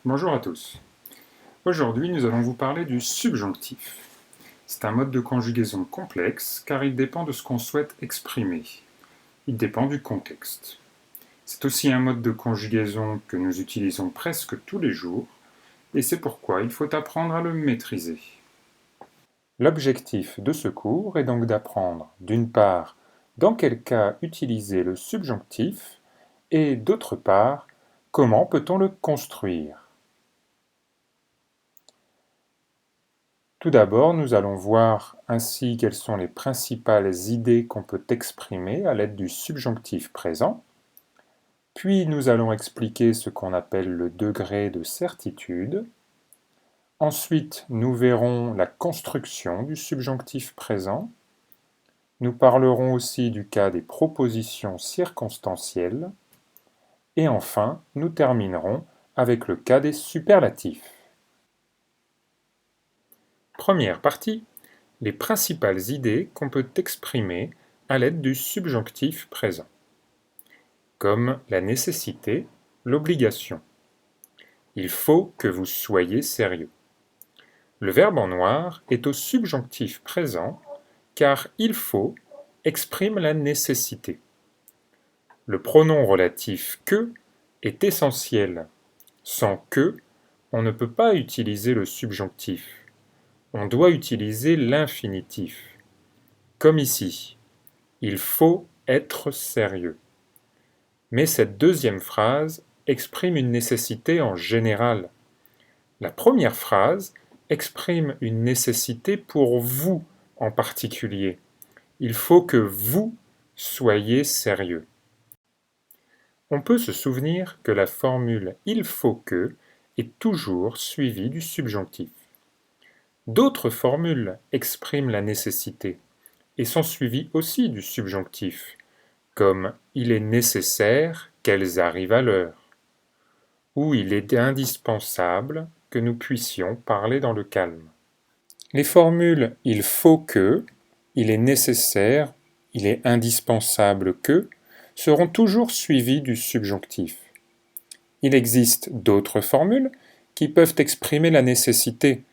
Bonjour à tous. Aujourd'hui, nous allons vous parler du subjonctif. C'est un mode de conjugaison complexe car il dépend de ce qu'on souhaite exprimer. Il dépend du contexte. C'est aussi un mode de conjugaison que nous utilisons presque tous les jours et c'est pourquoi il faut apprendre à le maîtriser. L'objectif de ce cours est donc d'apprendre, d'une part, dans quel cas utiliser le subjonctif et d'autre part, comment peut-on le construire. Tout d'abord, nous allons voir ainsi quelles sont les principales idées qu'on peut exprimer à l'aide du subjonctif présent. Puis nous allons expliquer ce qu'on appelle le degré de certitude. Ensuite, nous verrons la construction du subjonctif présent. Nous parlerons aussi du cas des propositions circonstancielles. Et enfin, nous terminerons avec le cas des superlatifs. Première partie, les principales idées qu'on peut exprimer à l'aide du subjonctif présent, comme la nécessité, l'obligation. Il faut que vous soyez sérieux. Le verbe en noir est au subjonctif présent car il faut exprime la nécessité. Le pronom relatif que est essentiel. Sans que, on ne peut pas utiliser le subjonctif. On doit utiliser l'infinitif. Comme ici, il faut être sérieux. Mais cette deuxième phrase exprime une nécessité en général. La première phrase exprime une nécessité pour vous en particulier. Il faut que vous soyez sérieux. On peut se souvenir que la formule « il faut que » est toujours suivie du subjonctif. D'autres formules expriment la nécessité et sont suivies aussi du subjonctif, comme « il est nécessaire qu'elles arrivent à l'heure » ou « il est indispensable que nous puissions parler dans le calme ». Les formules « il faut que »,« il est nécessaire »,« il est indispensable que » seront toujours suivies du subjonctif. Il existe d'autres formules qui peuvent exprimer la nécessité,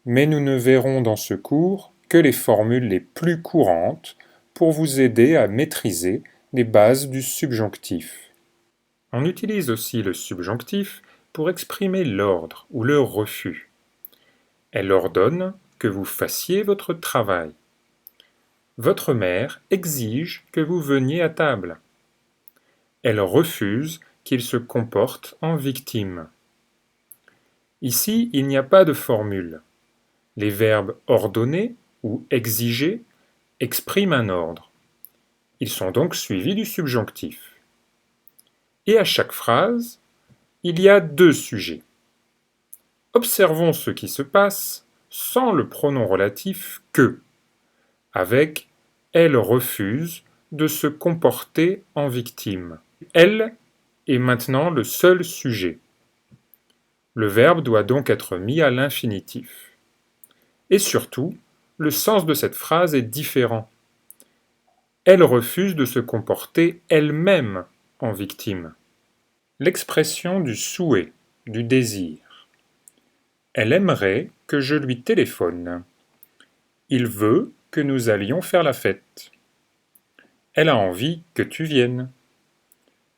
mais nous ne verrons dans ce cours que les formules les plus courantes pour vous aider à maîtriser les bases du subjonctif. On utilise aussi le subjonctif pour exprimer l'ordre ou le refus. Elle ordonne que vous fassiez votre travail. Votre mère exige que vous veniez à table. Elle refuse qu'il se comporte en victime. Ici, il n'y a pas de formule. Les verbes ordonner ou exiger expriment un ordre. Ils sont donc suivis du subjonctif. Et à chaque phrase, il y a deux sujets. Observons ce qui se passe sans le pronom relatif que, avec « elle refuse de se comporter en victime ». Elle est maintenant le seul sujet. Le verbe doit donc être mis à l'infinitif. Et surtout, le sens de cette phrase est différent. Elle refuse de se comporter elle-même en victime. L'expression du souhait, du désir. Elle aimerait que je lui téléphone. Il veut que nous allions faire la fête. Elle a envie que tu viennes.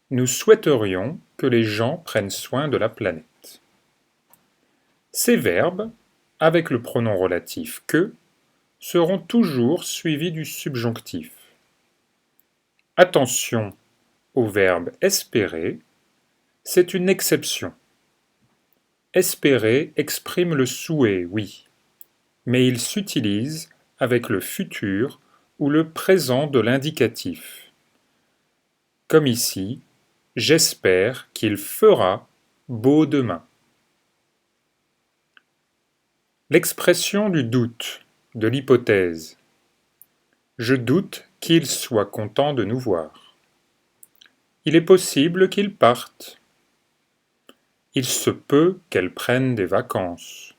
Nous souhaiterions que les gens prennent soin de la planète. Ces verbes, avec le pronom relatif que, seront toujours suivis du subjonctif. Attention au verbe espérer, c'est une exception. Espérer exprime le souhait, oui, mais il s'utilise avec le futur ou le présent de l'indicatif. Comme ici, j'espère qu'il fera beau demain. L'expression du doute, de l'hypothèse. Je doute qu'il soit content de nous voir. Il est possible qu'il parte. Il se peut qu'elle prenne des vacances.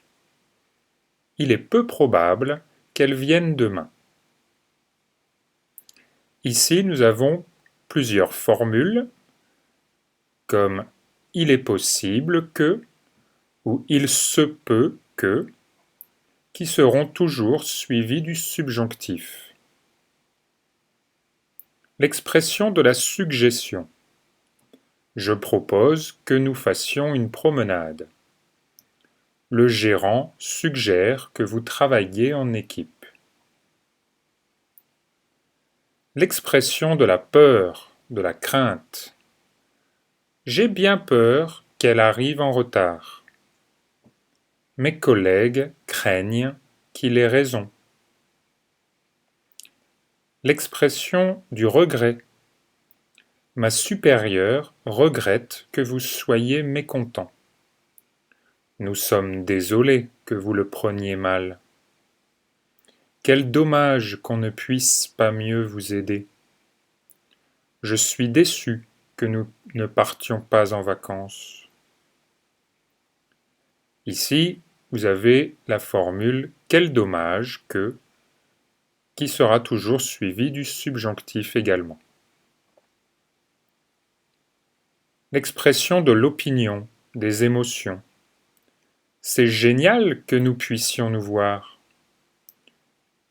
Il est peu probable qu'elle vienne demain. Ici, nous avons plusieurs formules, comme « il est possible que », ou il se peut que, qui seront toujours suivis du subjonctif. L'expression de la suggestion. Je propose que nous fassions une promenade. Le gérant suggère que vous travailliez en équipe. L'expression de la peur, de la crainte. J'ai bien peur qu'elle arrive en retard. Mes collègues craignent qu'il ait raison. L'expression du regret. Ma supérieure regrette que vous soyez mécontent. Nous sommes désolés que vous le preniez mal. Quel dommage qu'on ne puisse pas mieux vous aider. Je suis déçu que nous ne partions pas en vacances. Ici, vous avez la formule « quel dommage que » qui sera toujours suivie du subjonctif également. L'expression de l'opinion, des émotions. C'est génial que nous puissions nous voir.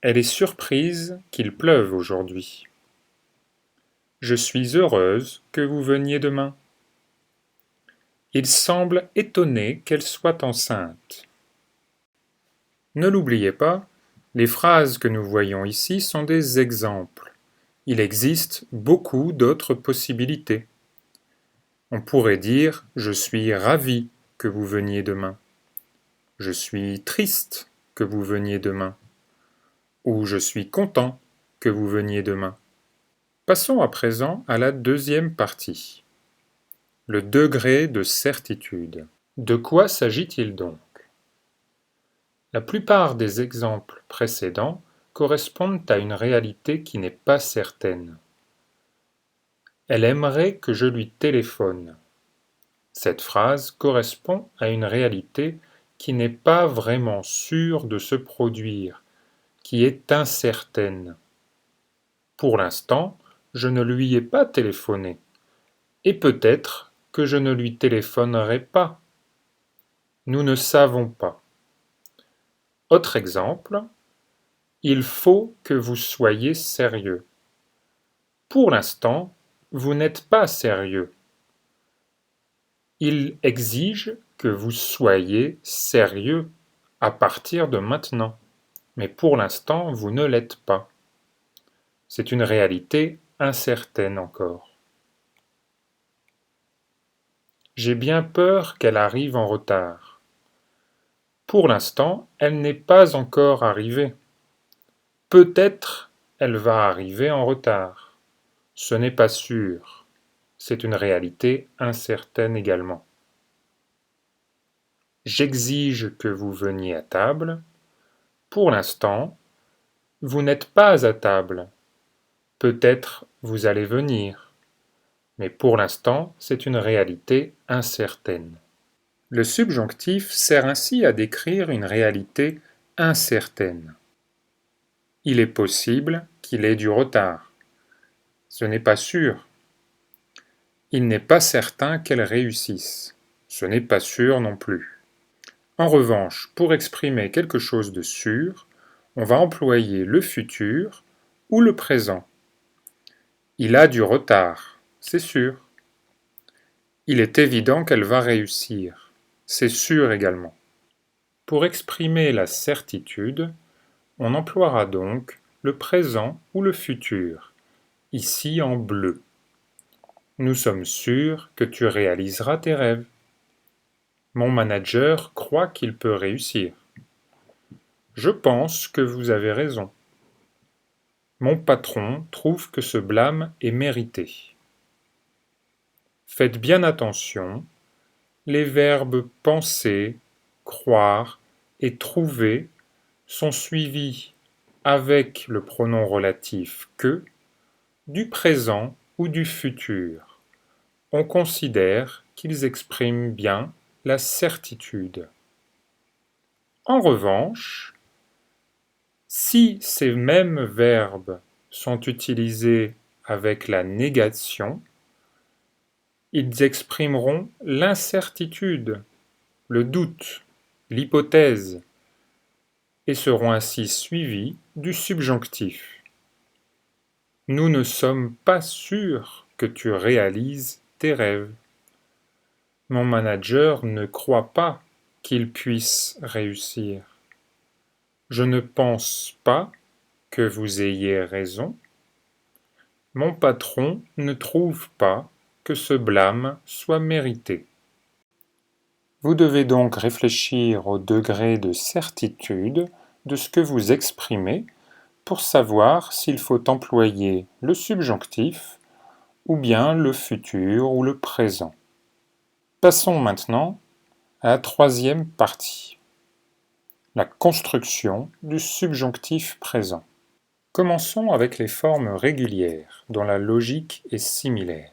Elle est surprise qu'il pleuve aujourd'hui. Je suis heureuse que vous veniez demain. Il semble étonné qu'elle soit enceinte. Ne l'oubliez pas, les phrases que nous voyons ici sont des exemples. Il existe beaucoup d'autres possibilités. On pourrait dire « Je suis ravi que vous veniez demain ». Je suis triste que vous veniez demain. Ou je suis content que vous veniez demain. Passons à présent à la deuxième partie. Le degré de certitude. De quoi s'agit-il donc? La plupart des exemples précédents correspondent à une réalité qui n'est pas certaine. Elle aimerait que je lui téléphone. Cette phrase correspond à une réalité qui n'est pas vraiment sûre de se produire, qui est incertaine. Pour l'instant, je ne lui ai pas téléphoné, et peut-être que je ne lui téléphonerai pas. Nous ne savons pas. Autre exemple, il faut que vous soyez sérieux. Pour l'instant, vous n'êtes pas sérieux. Il exige que vous soyez sérieux à partir de maintenant, mais pour l'instant, vous ne l'êtes pas. C'est une réalité incertaine encore. J'ai bien peur qu'elle arrive en retard. Pour l'instant, elle n'est pas encore arrivée. Peut-être elle va arriver en retard. Ce n'est pas sûr. C'est une réalité incertaine également. J'exige que vous veniez à table. Pour l'instant, vous n'êtes pas à table. Peut-être vous allez venir. Mais pour l'instant, c'est une réalité incertaine. Le subjonctif sert ainsi à décrire une réalité incertaine. Il est possible qu'il ait du retard. Ce n'est pas sûr. Il n'est pas certain qu'elle réussisse. Ce n'est pas sûr non plus. En revanche, pour exprimer quelque chose de sûr, on va employer le futur ou le présent. Il a du retard, c'est sûr. Il est évident qu'elle va réussir, c'est sûr également. Pour exprimer la certitude, on emploiera donc le présent ou le futur, ici en bleu. Nous sommes sûrs que tu réaliseras tes rêves. Mon manager croit qu'il peut réussir. Je pense que vous avez raison. Mon patron trouve que ce blâme est mérité. Faites bien attention, les verbes penser, croire et trouver sont suivis avec le pronom relatif que du présent ou du futur. On considère qu'ils expriment bien la certitude. En revanche, si ces mêmes verbes sont utilisés avec la négation, ils exprimeront l'incertitude. le doute, l'hypothèse, et seront ainsi suivis du subjonctif. Nous ne sommes pas sûrs que tu réalises tes rêves. Mon manager ne croit pas qu'il puisse réussir. Je ne pense pas que vous ayez raison. Mon patron ne trouve pas que ce blâme soit mérité. Vous devez donc réfléchir au degré de certitude de ce que vous exprimez pour savoir s'il faut employer le subjonctif ou bien le futur ou le présent. Passons maintenant à la troisième partie, la construction du subjonctif présent. Commençons avec les formes régulières, dont la logique est similaire.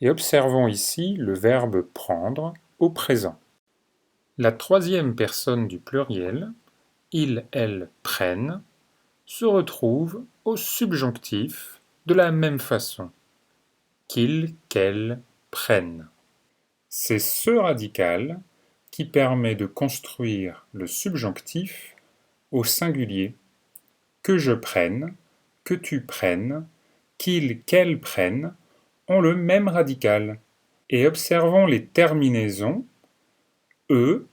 Et observons ici le verbe prendre au présent. La troisième personne du pluriel, il, elle, prennent, se retrouve au subjonctif de la même façon, qu'ils, qu'elles prennent. C'est ce radical qui permet de construire le subjonctif au singulier, que je prenne, que tu prennes, qu'ils, qu'elles prennent ont le même radical. Et observons les terminaisons e,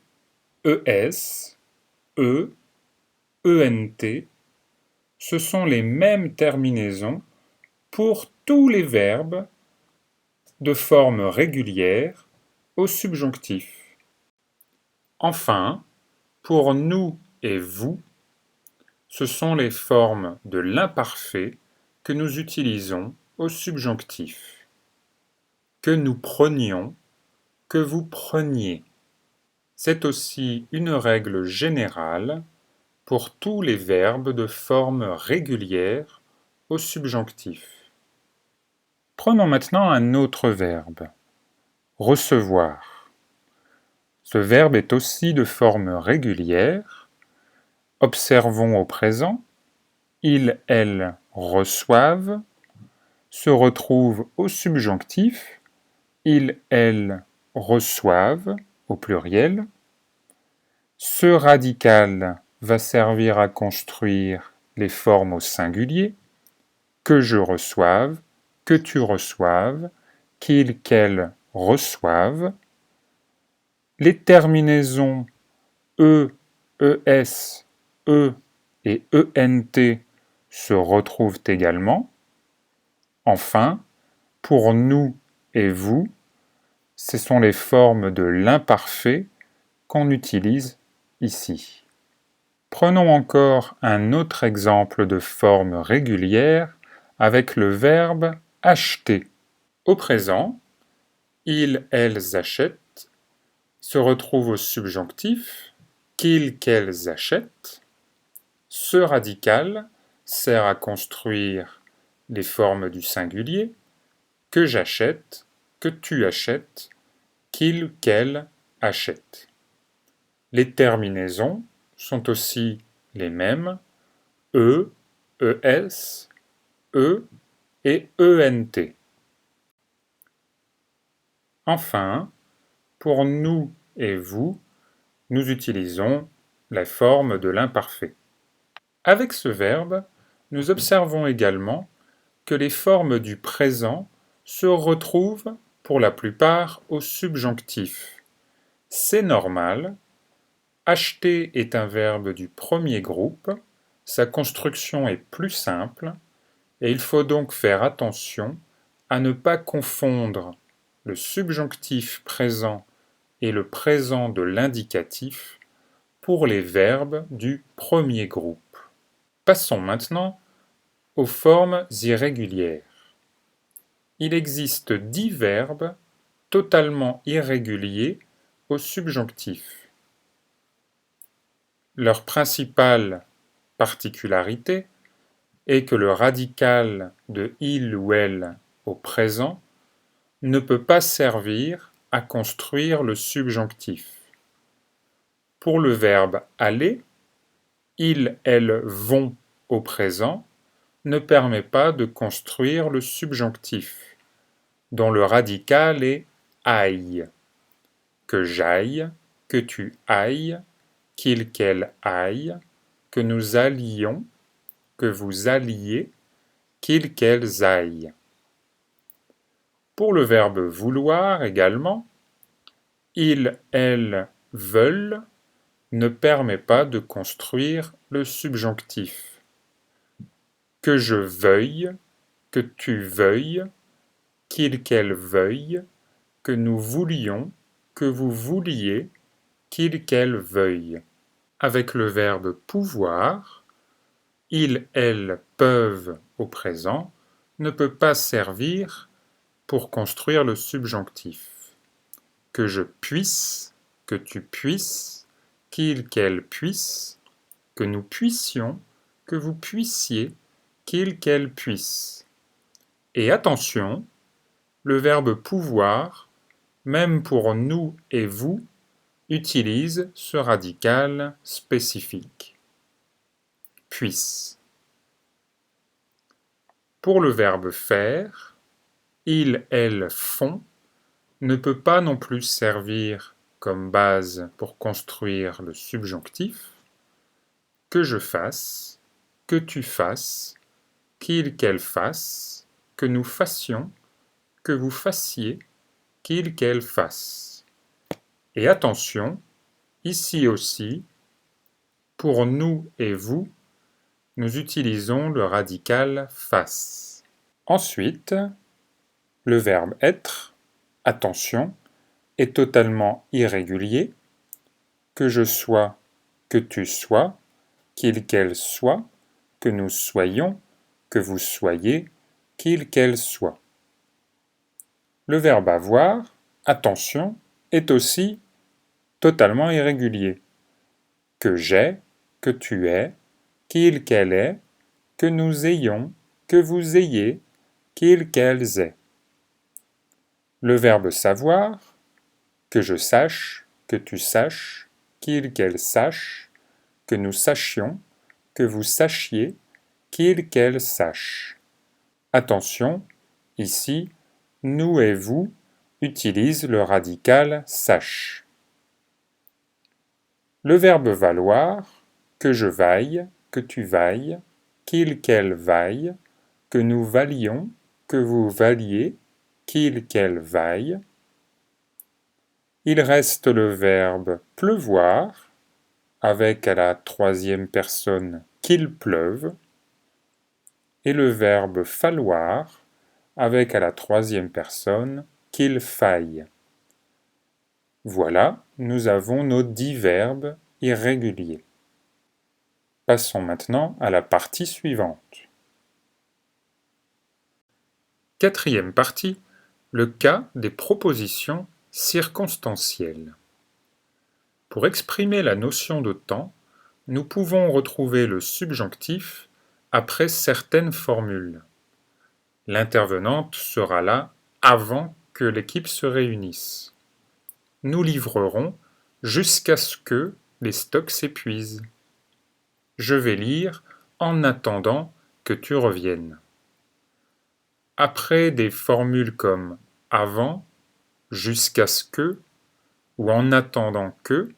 es, e, ent. Ce sont les mêmes terminaisons pour tous les verbes de forme régulière au subjonctif. Enfin, pour nous et vous, ce sont les formes de l'imparfait que nous utilisons au subjonctif. Que nous prenions, que vous preniez. C'est aussi une règle générale pour tous les verbes de forme régulière au subjonctif. Prenons maintenant un autre verbe, recevoir. Ce verbe est aussi de forme régulière. Observons au présent, ils, elles reçoivent, se retrouvent au subjonctif, ils, elles reçoivent au pluriel. Ce radical va servir à construire les formes au singulier, que je reçoive, que tu reçoives, qu'ils, qu'elles reçoivent. Les terminaisons e, es, e et ent se retrouvent également. Enfin, pour nous et vous, ce sont les formes de l'imparfait qu'on utilise ici. Prenons encore un autre exemple de forme régulière avec le verbe acheter. Au présent, ils, elles achètent se retrouve au subjonctif, qu'ils, qu'elles achètent. Ce radical sert à construire les formes du singulier, que j'achète, que tu achètes, qu'il, qu'elle achète. Les terminaisons sont aussi les mêmes, e, es, e et ent. Enfin, pour nous et vous, nous utilisons la forme de l'imparfait. Avec ce verbe, nous observons également que les formes du présent se retrouvent pour la plupart au subjonctif. C'est normal. Acheter est un verbe du premier groupe, sa construction est plus simple, et il faut donc faire attention à ne pas confondre le subjonctif présent et le présent de l'indicatif pour les verbes du premier groupe. Passons maintenant aux formes irrégulières. Il existe 10 verbes totalement irréguliers au subjonctif. Leur principale particularité est que le radical de il ou elle au présent ne peut pas servir à construire le subjonctif. Pour le verbe aller, ils, elles vont au présent ne permet pas de construire le subjonctif, dont le radical est aille. que j'aille, que tu ailles, qu'il, qu'elle aille, que nous allions, que vous alliez, qu'il, qu'elles aillent. Pour le verbe vouloir également, ils, elles veulent ne permet pas de construire le subjonctif. Que je veuille, que tu veuilles, qu'il, qu'elle veuille, que nous voulions, que vous vouliez, qu'il, qu'elle veuille. Avec le verbe pouvoir, ils, elles peuvent au présent ne peut pas servir pour construire le subjonctif. Que je puisse, que tu puisses, qu'il, qu'elle puisse, que nous puissions, que vous puissiez, qu'il, qu'elle puisse. Et attention, le verbe pouvoir, même pour nous et vous, utilise ce radical spécifique. Puisse. Pour le verbe faire, ils, elles font ne peut pas non plus servir comme base pour construire le subjonctif. Que je fasse, que tu fasses, qu'il, qu'elle fasse, que nous fassions, que vous fassiez, qu'il, qu'elle fasse. Et attention, ici aussi, pour nous et vous, nous utilisons le radical fasse. Ensuite, le verbe être, attention, est totalement irrégulier. Que je sois, que tu sois, qu'il, qu'elle soit, que nous soyons, que vous soyez, qu'il, qu'elle soit. Le verbe avoir, attention, est aussi totalement irrégulier. Que j'ai, que tu aies, qu'il, qu'elle ait, que nous ayons, que vous ayez, qu'il, qu'elles aient. Le verbe savoir, que je sache, que tu saches, qu'il, qu'elle sache, que nous sachions, que vous sachiez, qu'il, qu'elle sache. Attention, ici, nous et vous utilisent le radical sache. Le verbe valoir, que je vaille, que tu vailles, qu'il, qu'elle vaille, que nous valions, que vous valiez, qu'il, qu'elle vaille. Il reste le verbe pleuvoir, avec à la troisième personne qu'il pleuve, et le verbe falloir, avec à la troisième personne qu'il faille. Voilà, nous avons nos 10 verbes irréguliers. Passons maintenant à la partie suivante. Quatrième partie, le cas des propositions circonstancielles. Pour exprimer la notion de temps, nous pouvons retrouver le subjonctif après certaines formules. L'intervenante sera là avant que l'équipe se réunisse. Nous livrerons jusqu'à ce que les stocks s'épuisent. Je vais lire en attendant que tu reviennes. Après des formules comme avant, jusqu'à ce que ou en attendant que,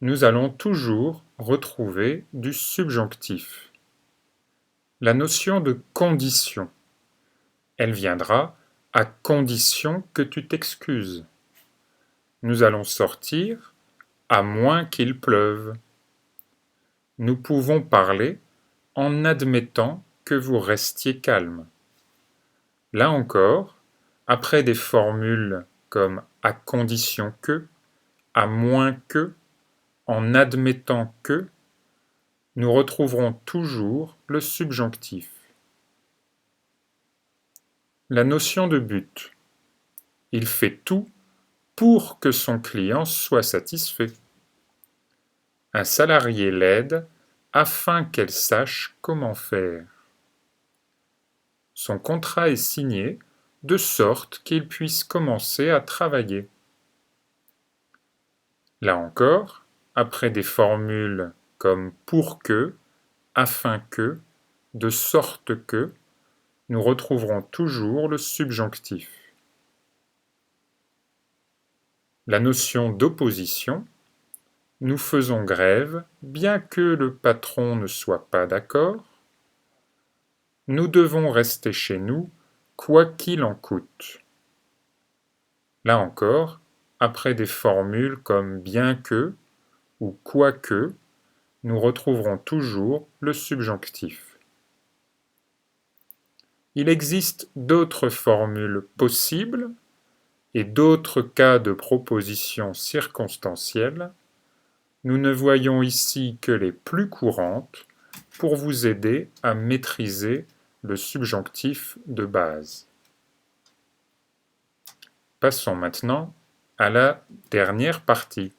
nous allons toujours retrouver du subjonctif. La notion de condition, elle viendra à condition que tu t'excuses. Nous allons sortir à moins qu'il pleuve. Nous pouvons parler en admettant que vous restiez calme. Là encore, après des formules comme à condition que, à moins que, en admettant que, nous retrouverons toujours le subjonctif. La notion de but. Il fait tout pour que son client soit satisfait. Un salarié l'aide afin qu'elle sache comment faire. Son contrat est signé de sorte qu'il puisse commencer à travailler. Là encore, après des formules comme pour que, afin que, de sorte que, nous retrouverons toujours le subjonctif. La notion d'opposition. Nous faisons grève, bien que le patron ne soit pas d'accord. Nous devons rester chez nous, quoi qu'il en coûte. Là encore, après des formules comme bien que ou quoique, nous retrouverons toujours le subjonctif. Il existe d'autres formules possibles et d'autres cas de propositions circonstancielles. Nous ne voyons ici que les plus courantes pour vous aider à maîtriser le subjonctif de base. Passons maintenant à la dernière partie.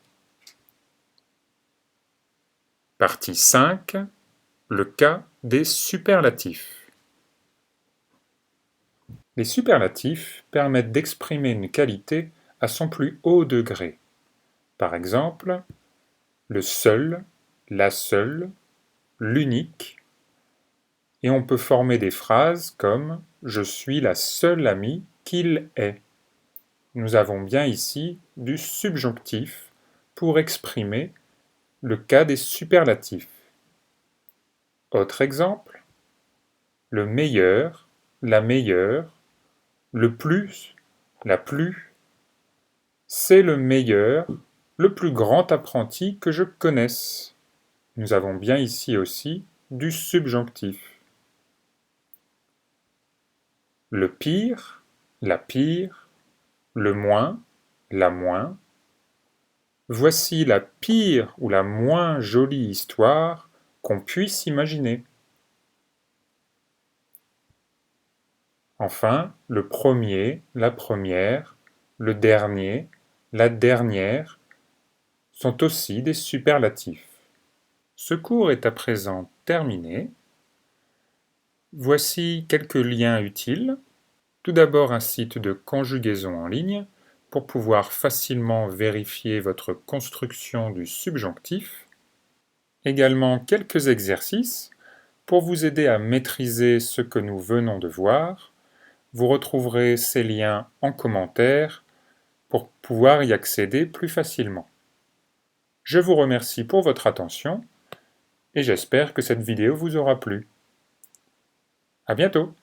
Partie 5, le cas des superlatifs. Les superlatifs permettent d'exprimer une qualité à son plus haut degré. Par exemple, le seul, la seule, l'unique, et on peut former des phrases comme « Je suis la seule amie qu'il ait ». Nous avons bien ici du subjonctif pour exprimer le cas des superlatifs. Autre exemple, le meilleur, la meilleure, le plus, la plus, c'est le meilleur, le plus grand apprenti que je connaisse. Nous avons bien ici aussi du subjonctif. Le pire, la pire, le moins, la moins. Voici la pire ou la moins jolie histoire qu'on puisse imaginer. Enfin, le premier, la première, le dernier, la dernière sont aussi des superlatifs. Ce cours est à présent terminé. Voici quelques liens utiles. Tout d'abord un site de conjugaison en ligne pour pouvoir facilement vérifier votre construction du subjonctif. Également quelques exercices pour vous aider à maîtriser ce que nous venons de voir. Vous retrouverez ces liens en commentaire pour pouvoir y accéder plus facilement. Je vous remercie pour votre attention et j'espère que cette vidéo vous aura plu. À bientôt!